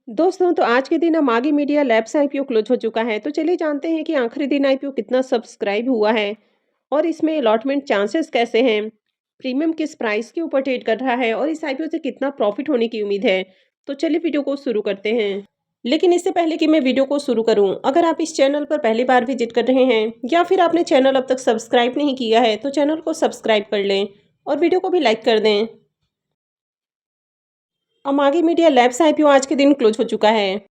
दोस्तों तो आज के दिन मागी मीडिया लैब्स आईपीओ क्लोज हो चुका है। तो चलिए जानते हैं कि आखिरी दिन आईपीओ कितना सब्सक्राइब हुआ है और इसमें अलॉटमेंट चांसेस कैसे हैं, प्रीमियम किस प्राइस के ऊपर ट्रेड कर रहा है और इस आईपीओ से कितना प्रॉफिट होने की उम्मीद है। तो चलिए वीडियो को शुरू करते हैं। लेकिन इससे पहले कि मैं वीडियो को शुरू करूं, अगर आप इस चैनल पर पहली बार विजिट कर रहे हैं या फिर आपने चैनल अब तक सब्सक्राइब नहीं किया है तो चैनल को सब्सक्राइब कर लें और वीडियो को भी लाइक कर दें। अमागी मीडिया लैब्स आईपीओ आज के दिन क्लोज हो चुका है।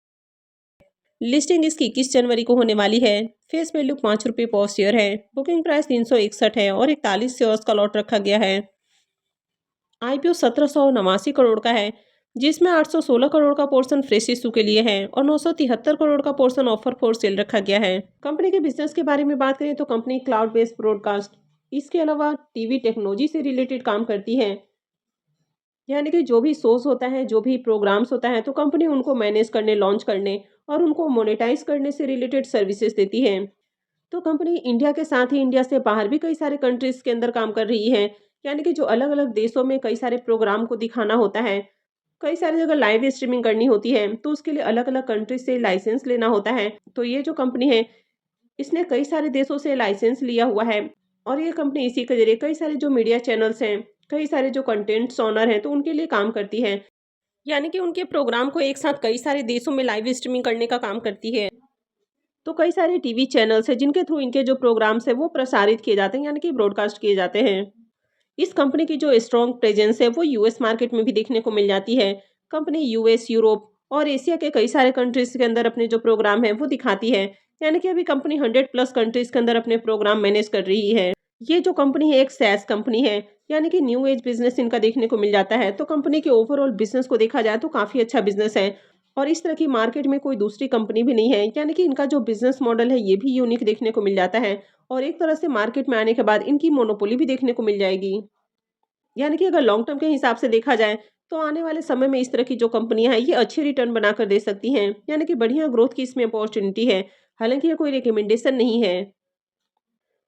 लिस्टिंग इसकी 21 जनवरी को होने वाली है। फेस वैल्यू ₹5 पर शेयर है। बुकिंग प्राइस 361 है और 41 शेयर्स का लॉट रखा गया है। आईपीओ 1789 करोड़ का है, जिसमें 816 करोड़ का पोर्शन फ्रेश इशू के लिए है और 973 करोड़ का पोर्शन ऑफर फॉर सेल रखा गया है। कंपनी के बिजनेस के बारे में बात करें तो कंपनी क्लाउड बेस्ड ब्रॉडकास्ट, इसके अलावा टीवी टेक्नोलॉजी से रिलेटेड काम करती है। यानी कि जो भी शोज होता है, जो भी प्रोग्राम्स होता है, तो कंपनी उनको मैनेज करने, लॉन्च करने और उनको मोनेटाइज करने से रिलेटेड सर्विसेज देती है। तो कंपनी इंडिया के साथ ही इंडिया से बाहर भी कई सारे कंट्रीज के अंदर काम कर रही है। यानी कि जो अलग अलग देशों में कई सारे प्रोग्राम को दिखाना होता है, कई सारी जगह लाइव स्ट्रीमिंग करनी होती है, तो उसके लिए अलग अलग कंट्रीज से लाइसेंस लेना होता है। तो ये जो कंपनी है, इसने कई सारे देशों से लाइसेंस लिया हुआ है और ये कंपनी इसी के जरिए कई सारे जो मीडिया चैनल्स हैं, कई सारे जो कंटेंट्स ओनर हैं, तो उनके लिए काम करती है। यानी कि उनके प्रोग्राम को एक साथ कई सारे देशों में लाइव स्ट्रीमिंग करने का काम करती है। तो कई सारे टीवी चैनल्स हैं जिनके थ्रू इनके जो प्रोग्राम्स हैं वो प्रसारित किए जाते हैं, यानी कि ब्रॉडकास्ट किए जाते हैं। इस कंपनी की जो स्ट्रॉन्ग प्रेजेंस है वो यूएस मार्केट में भी देखने को मिल जाती है। कंपनी यूएस, यूरोप और एशिया के कई सारे कंट्रीज के अंदर अपने जो प्रोग्राम है वो दिखाती है। यानी कि अभी कंपनी 100+ कंट्रीज के अंदर अपने प्रोग्राम मैनेज कर रही है। ये जो कंपनी है एक सैस कंपनी है, यानी कि न्यू एज बिजनेस इनका देखने को मिल जाता है। तो कंपनी के ओवरऑल बिजनेस को देखा जाए तो काफी अच्छा बिजनेस है और इस तरह की मार्केट में कोई दूसरी कंपनी भी नहीं है। यानी कि इनका जो बिजनेस मॉडल है ये भी यूनिक देखने को मिल जाता है और एक तरह से मार्केट में आने के बाद इनकी मोनोपोली भी देखने को मिल जाएगी। यानी कि अगर लॉन्ग टर्म के हिसाब से देखा जाए तो आने वाले समय में इस तरह की जो कंपनियां हैं ये अच्छी रिटर्न बनाकर दे सकती हैं। यानी कि बढ़िया ग्रोथ की इसमें अपॉर्चुनिटी है। हालांकि ये कोई रिकमेंडेशन नहीं है।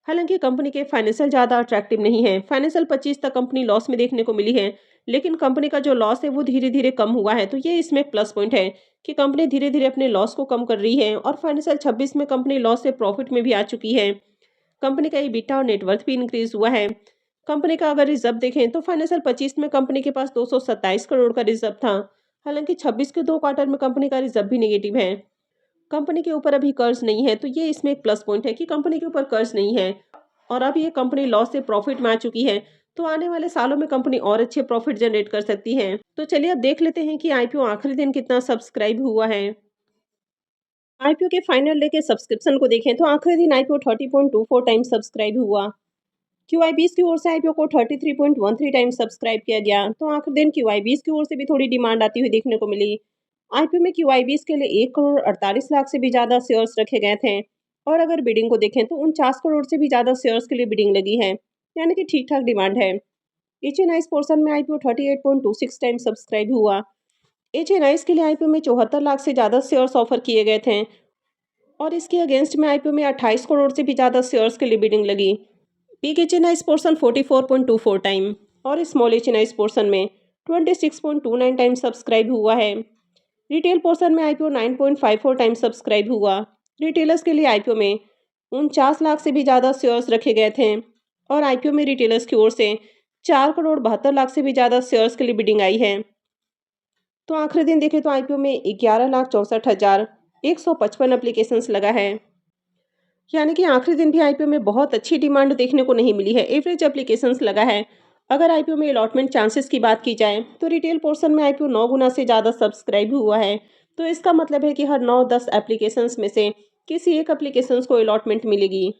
हालांकि कंपनी के फाइनेंशियल ज़्यादा अट्रैक्टिव नहीं है। फाइनेंशियल 25 तक कंपनी लॉस में देखने को मिली है, लेकिन कंपनी का जो लॉस है वो धीरे धीरे कम हुआ है। तो ये इसमें एक प्लस पॉइंट है कि कंपनी धीरे धीरे अपने लॉस को कम कर रही है और फाइनेंशियल 26 में कंपनी लॉस से प्रॉफिट में भी आ चुकी है। कंपनी का EBITDA और नेटवर्थ भी इंक्रीज हुआ है। कंपनी का अगर रिजर्व देखें तो फाइनेंशियल 25 में कंपनी के पास 227 करोड़ का रिजर्व था। हालांकि 26 के 2 क्वार्टर में कंपनी का रिजर्व भी नेगेटिव है। कंपनी के ऊपर अभी कर्ज नहीं है, तो ये इसमें एक प्लस पॉइंट है कि कंपनी के ऊपर कर्ज नहीं है और अब ये कंपनी लॉस से प्रॉफिट में आ चुकी है। तो आने वाले सालों में कंपनी और अच्छे प्रॉफिट जनरेट कर सकती है। तो चलिए अब देख लेते हैं कि आईपीओ आखिरी दिन कितना सब्सक्राइब हुआ है। आईपीओ के फाइनल डे के सब्सक्रिप्शन को देखें तो आखिरी दिन आईपीओ 30.24 टाइम्स सब्सक्राइब हुआ। क्यूआईबीज की ओर से आईपीओ को 33.13 टाइम्स सब्सक्राइब किया गया। तो आखिरी दिन क्यूआईबीज की ओर से भी थोड़ी डिमांड आती हुई देखने को मिली। आईपीओ में क्यूआईबीज के लिए 1 करोड़ 48 लाख से भी ज़्यादा शेयर्स रखे गए थे और अगर बिडिंग को देखें तो 49 करोड़ से भी ज़्यादा शेयर्स के लिए बिडिंग लगी है। यानी कि ठीक ठाक डिमांड है। एचएनआईज पोर्शन में आईपीओ 38.26 टाइम्स सब्सक्राइब हुआ। एचएनआईज के लिए आईपीओ में 74 लाख से ज़्यादा शेयर्स ऑफर किए गए थे और इसके अगेंस्ट में आईपीओ में 28 करोड़ से भी ज़्यादा शेयर्स के लिए बिडिंग लगी। बिग एचएनआईज पोर्शन 44.24 टाइम और स्मॉल एचएनआईज पोर्शन में 26.29 टाइम सब्सक्राइब हुआ है। रिटेल पोर्शन में आईपीओ 9.54 टाइम सब्सक्राइब हुआ। रिटेलर्स के लिए आईपीओ में 49 लाख से भी ज़्यादा शेयर्स रखे गए थे और आईपीओ में रिटेलर्स की ओर से 4 करोड़ 72 लाख से भी ज़्यादा शेयर्स के लिए बिडिंग आई है। तो आखिरी दिन देखें तो आईपीओ में 11,64,155 एप्लीकेशंस लगा है। यानी कि आखिरी दिन भी आईपीओ में बहुत अच्छी डिमांड देखने को नहीं मिली है। एवरेज एप्लीकेशंस लगा है। अगर आईपीओ में अलॉटमेंट चांसेस की बात की जाए तो रिटेल पोर्शन में आईपीओ 9 गुना से ज़्यादा सब्सक्राइब हुआ है। तो इसका मतलब है कि हर 9-10 एप्लीकेशंस में से किसी एक एप्लीकेशंस को अलॉटमेंट मिलेगी।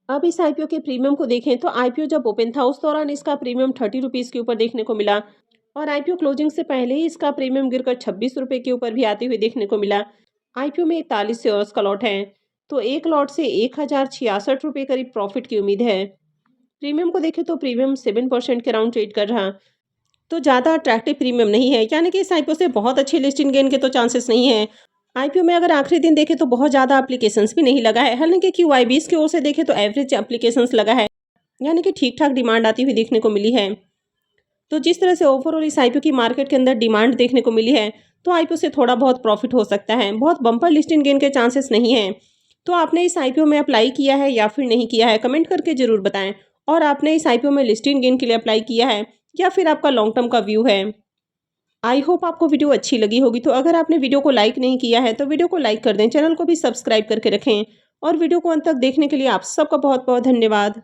अब इस आईपीओ के प्रीमियम को देखें तो आईपीओ जब ओपन था उस दौरान इसका प्रीमियम 30 रुपीज़ के ऊपर देखने को मिला और आईपीओ क्लोजिंग से पहले ही इसका प्रीमियम गिरकर 26 रुपये के ऊपर भी आते हुए देखने को मिला। आईपीओ में 41 शेयर्स का लॉट है, तो एक लॉट से 1,066 रुपये करीब प्रॉफिट की उम्मीद है। प्रीमियम को देखें तो प्रीमियम 7% के राउंड ट्रेड कर रहा, तो ज़्यादा अट्रैक्टिव प्रीमियम नहीं है। यानी कि इस आईपीओ से बहुत अच्छी लिस्टिंग गेन के तो चांसेस नहीं है। आईपीओ में अगर आखिरी दिन देखें तो बहुत ज़्यादा एप्लीकेशंस भी नहीं लगा है। हालांकि क्यूआईबीज की ओर से देखें तो एवरेज एप्लीकेशंस लगा है। यानी कि ठीक ठाक डिमांड आती हुई देखने को मिली है। तो जिस तरह से ओवरऑल इस आईपीओ की मार्केट के अंदर डिमांड देखने को मिली है, तो आईपीओ से थोड़ा बहुत प्रॉफिट हो सकता है, बहुत बम्पर लिस्टिंग गेन के चांसेस नहीं हैं। तो आपने इस आईपीओ में अप्लाई किया है या फिर नहीं किया है, कमेंट करके ज़रूर बताएं। और आपने इस आईपीओ में लिस्टिंग गेन के लिए अप्लाई किया है या फिर आपका लॉन्ग टर्म का व्यू है। आई होप आपको वीडियो अच्छी लगी होगी। तो अगर आपने वीडियो को लाइक नहीं किया है तो वीडियो को लाइक कर दें, चैनल को भी सब्सक्राइब करके रखें। और वीडियो को अंत तक देखने के लिए आप सबका बहुत बहुत धन्यवाद।